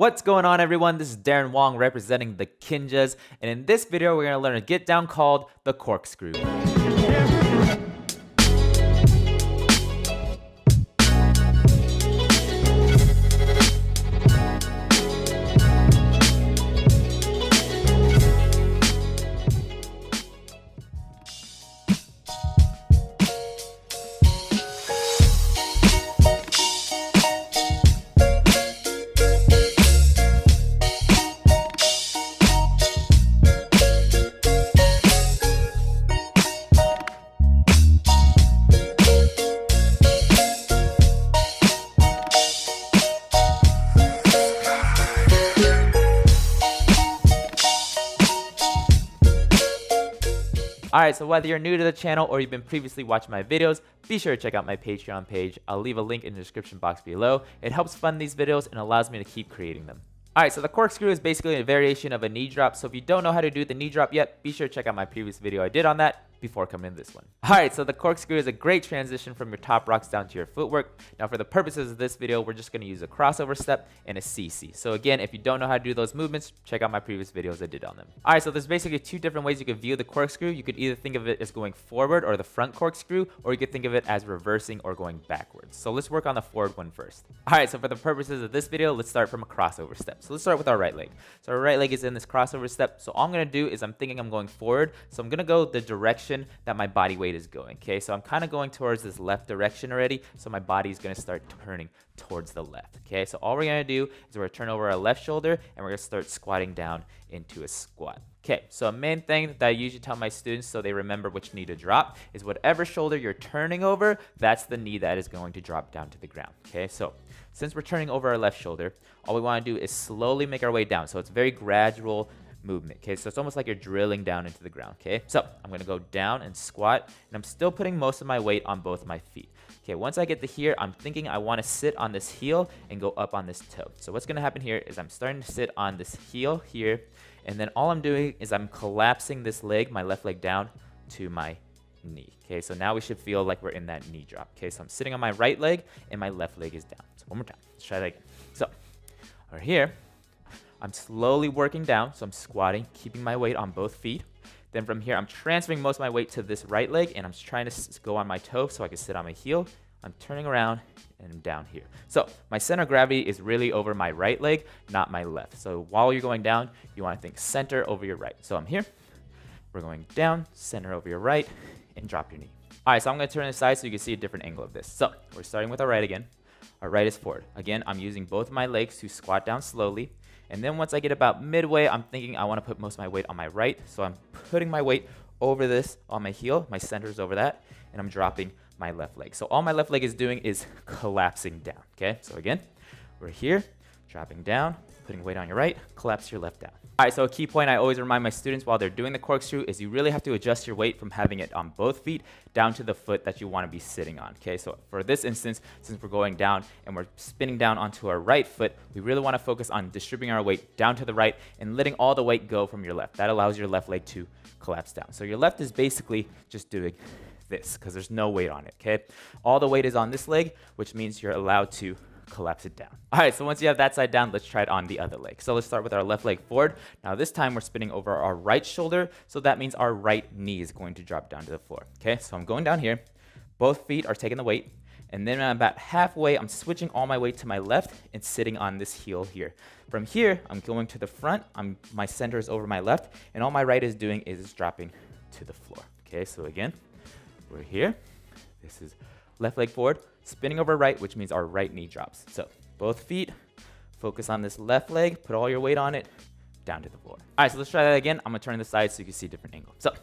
What's going on, everyone? This is Darren Wong representing the Kinjas, and in this video we're going to learn a get down called the corkscrew. Alright, so whether you're new to the channel or you've been previously watching my videos, be sure to check out my Patreon page. I'll leave a link in the description box below. It helps fund these videos and allows me to keep creating them. Alright, so the corkscrew is basically a variation of a knee drop, so if you don't know how to do the knee drop yet, be sure to check out my previous video I did on that before coming to this one. Alright, so the corkscrew is a great transition from your top rocks down to your footwork. Now for the purposes of this video, we're just going to use a crossover step and a CC. So again, if you don't know how to do those movements, check out my previous videos I did on them. Alright, so there's basically two different ways you could view the corkscrew. You could either think of it as going forward or the front corkscrew, or you could think of it as reversing or going backwards. So let's work on the forward one first. Alright, so for the purposes of this video, let's start from a crossover step. So let's start with our right leg. So our right leg is in this crossover step. So all I'm going to do is I'm thinking I'm going forward. So I'm going to go the direction that my body weight is going. Okay, so I'm kind of going towards this left direction already, so my body is going to start turning towards the left. Okay, so all we're going to do is we're going to turn over our left shoulder and we're going to start squatting down into a squat. Okay, so a main thing that I usually tell my students so they remember which knee to drop is whatever shoulder you're turning over, that's the knee that is going to drop down to the ground. Okay, so since we're turning over our left shoulder, all we want to do is slowly make our way down. So it's very gradual movement. Okay, so it's almost like you're drilling down into the ground. Okay, so I'm going to go down and squat, and I'm still putting most of my weight on both my feet. Okay, once I get to here, I'm thinking I want to sit on this heel and go up on this toe. So what's going to happen here is I'm starting to sit on this heel here, and then all I'm doing is I'm collapsing this leg, my left leg, down to my knee. Okay, so now we should feel like we're in that knee drop. Okay, so I'm sitting on my right leg and my left leg is down. So one more time, let's try that again. So over here, I'm slowly working down, so I'm squatting, keeping my weight on both feet. Then from here, I'm transferring most of my weight to this right leg, and I'm trying to go on my toe so I can sit on my heel. I'm turning around, and I'm down here. So my center of gravity is really over my right leg, not my left. So while you're going down, you want to think center over your right. So I'm here. We're going down, center over your right, and drop your knee. All right, so I'm going to turn aside so you can see a different angle of this. So we're starting with our right again. Our right is forward. Again, I'm using both of my legs to squat down slowly. And then once I get about midway, I'm thinking I want to put most of my weight on my right. So I'm putting my weight over this on my heel. My center is over that. And I'm dropping my left leg. So all my left leg is doing is collapsing down. Okay, so again, we're here, dropping down, putting weight on your right, collapse your left down. All right, so a key point I always remind my students while they're doing the corkscrew is you really have to adjust your weight from having it on both feet down to the foot that you want to be sitting on. Okay, so for this instance, since we're going down and we're spinning down onto our right foot, we really want to focus on distributing our weight down to the right and letting all the weight go from your left. That allows your left leg to collapse down. So your left is basically just doing this because there's no weight on it. Okay, all the weight is on this leg, which means you're allowed to collapse it down. All right, so once you have that side down, let's try it on the other leg. So let's start with our left leg forward. Now this time we're spinning over our right shoulder, so that means our right knee is going to drop down to the floor. Okay, so I'm going down here. Both feet are taking the weight, and then about halfway, I'm switching all my weight to my left and sitting on this heel here. From here, I'm going to the front. My center is over my left, and all my right is doing is dropping to the floor. Okay, so again, we're here. This is left leg forward, spinning over right, which means our right knee drops. So both feet, focus on this left leg, put all your weight on it, down to the floor. All right, so let's try that again. I'm gonna turn the side so you can see a different angle. So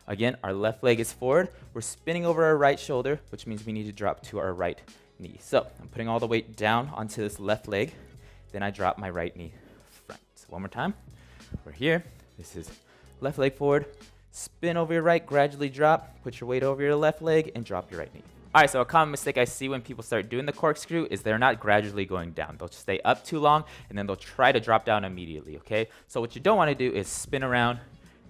again, our left leg is forward. We're spinning over our right shoulder, which means we need to drop to our right knee. So I'm putting all the weight down onto this left leg. Then I drop my right knee front. So one more time. We're here. This is left leg forward. Spin over your right, gradually drop. Put your weight over your left leg and drop your right knee. All right, so a common mistake I see when people start doing the corkscrew is they're not gradually going down. They'll stay up too long, and then they'll try to drop down immediately, okay? So what you don't want to do is spin around,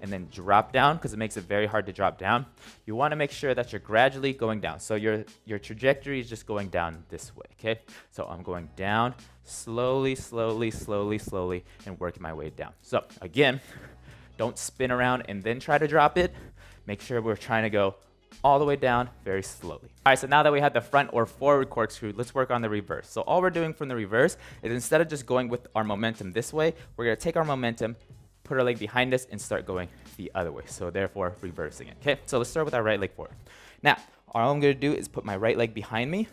and then drop down, because it makes it very hard to drop down. You want to make sure that you're gradually going down. So your trajectory is just going down this way, okay? So I'm going down slowly, slowly, slowly, slowly, and working my way down. So again, don't spin around and then try to drop it. Make sure we're trying to go all the way down very slowly. All right, so now that we have the front or forward corkscrew, let's work on the reverse. So all we're doing from the reverse is, instead of just going with our momentum this way, we're gonna take our momentum, put our leg behind us, and start going the other way. So therefore, reversing it, okay? So let's start with our right leg forward. Now, all I'm gonna do is put my right leg behind me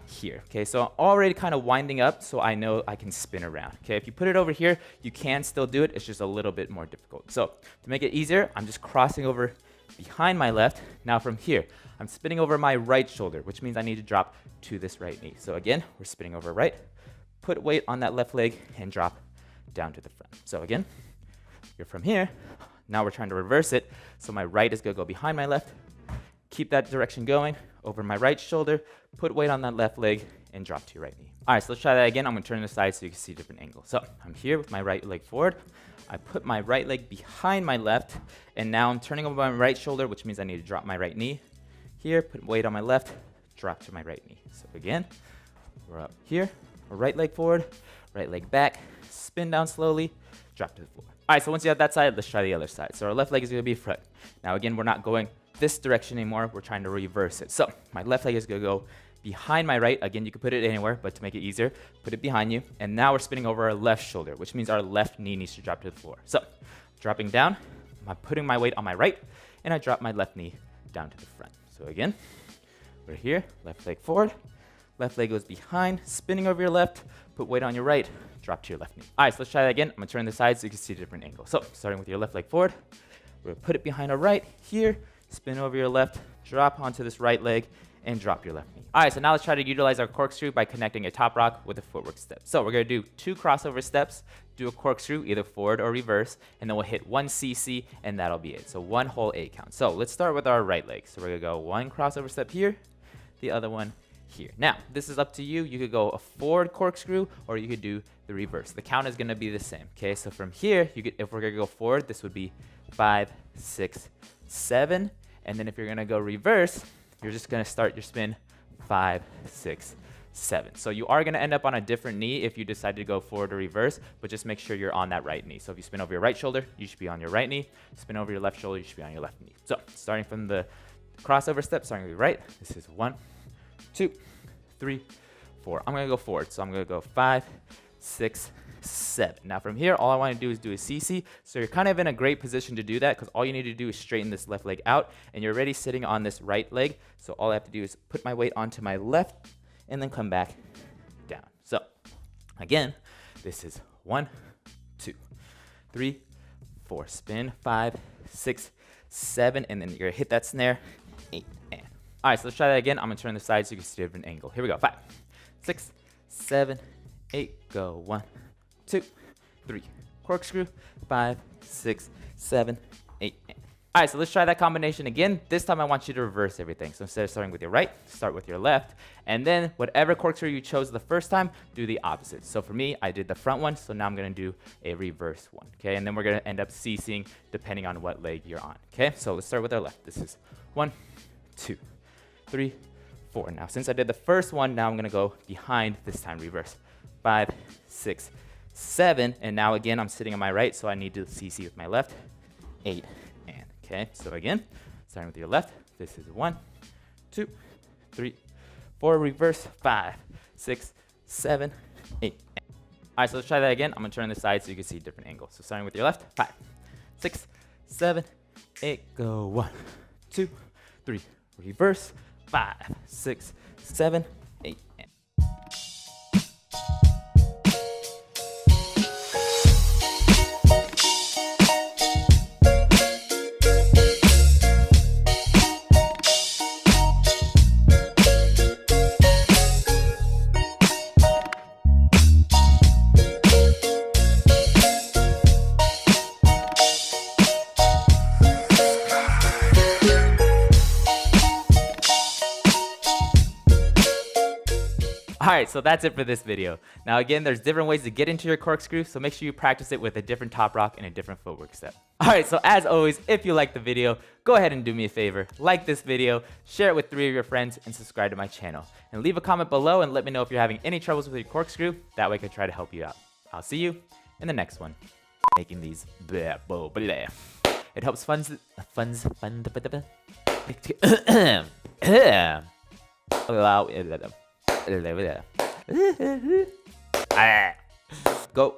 here, okay? So I'm already kind of winding up, so I know I can spin around, okay? If you put it over here, you can still do it. It's just a little bit more difficult. So to make it easier, I'm just crossing over behind my left. Now from here, I'm spinning over my right shoulder, which means I need to drop to this right knee. So again, we're spinning over right, put weight on that left leg, and drop down to the front. So again, you're from here. Now we're trying to reverse it. So my right is gonna go behind my left, keep that direction going, over my right shoulder, put weight on that left leg, and drop to your right knee. All right, so let's try that again. I'm gonna turn this side so you can see different angles. So I'm here with my right leg forward. I put my right leg behind my left, and now I'm turning over my right shoulder, which means I need to drop my right knee. Here, put weight on my left, drop to my right knee. So again, we're up here, right leg forward, right leg back, spin down slowly, drop to the floor. All right, so once you have that side, let's try the other side. So our left leg is gonna be front. Now again, we're not going this direction anymore, we're trying to reverse it. So my left leg is gonna go behind my right. Again, you can put it anywhere, but to make it easier, put it behind you. And now we're spinning over our left shoulder, which means our left knee needs to drop to the floor. So dropping down, I'm putting my weight on my right, and I drop my left knee down to the front. So again, we're here, left leg forward, left leg goes behind, spinning over your left, put weight on your right, drop to your left knee. All right, so let's try that again. I'm gonna turn the side so you can see a different angle. So starting with your left leg forward, we're gonna put it behind our right here, spin over your left, drop onto this right leg, and drop your left knee. All right, so now let's try to utilize our corkscrew by connecting a Toprock with a footwork step. So we're gonna do 2 crossover steps, do a corkscrew, either forward or reverse, and then we'll hit 1 CC, and that'll be it. So 1 whole 8 count. So let's start with our right leg. So we're gonna go 1 crossover step here, the other one here. Now, this is up to you. You could go a forward corkscrew, or you could do the reverse. The count is gonna be the same, okay? So from here, if we're gonna go forward, this would be 5, 6, 7, and then if you're gonna go reverse, you're just gonna start your spin 5, 6, 7. So you are gonna end up on a different knee if you decide to go forward or reverse, but just make sure you're on that right knee. So if you spin over your right shoulder, you should be on your right knee. Spin over your left shoulder, you should be on your left knee. So starting from the crossover step, starting with your right, this is 1, 2, 3, 4. I'm gonna go forward, so I'm gonna go 5, 6, 7. Now from here, all I want to do is do a CC. So you're kind of in a great position to do that, because all you need to do is straighten this left leg out, and you're already sitting on this right leg. So all I have to do is put my weight onto my left and then come back down. So again, this is 1, 2, 3, 4. Spin 5, 6, 7, and then you're gonna hit that snare. 8 and. All right, so let's try that again. I'm gonna turn the side so you can see a different angle. Here we go. 5, 6, 7, 8. Go 1, 2, 3. Corkscrew. 5, 6, 7, 8. All right, so let's try that combination again. This time I want you to reverse everything. So instead of starting with your right, start with your left. And then whatever corkscrew you chose the first time, do the opposite. So for me, I did the front one, so now I'm gonna do a reverse one, okay? And then we're gonna end up ceasing depending on what leg you're on, okay? So let's start with our left. This is 1, 2, 3, 4. Now, since I did the first one, now I'm gonna go behind, this time reverse. 5, 6, 7, and now again, I'm sitting on my right, so I need to CC with my left. 8, and, okay? So again, starting with your left, this is 1, 2, 3, 4, reverse, 5, 6, 7, 8. All right, so let's try that again. I'm gonna turn the side so you can see different angles. So starting with your left, 5, 6, 7, 8, go 1, 2, 3, reverse, 5, 6, 7, 8. Alright, so that's it for this video. Now again, there's different ways to get into your corkscrew, so make sure you practice it with a different top rock and a different footwork step. Alright, so as always, if you liked the video, go ahead and do me a favor. Like this video, share it with 3 of your friends, and subscribe to my channel. And leave a comment below and let me know if you're having any troubles with your corkscrew. That way I can try to help you out. I'll see you in the next one. Making these blah, blah, blah. It helps go.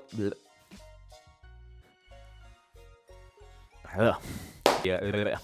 Yeah.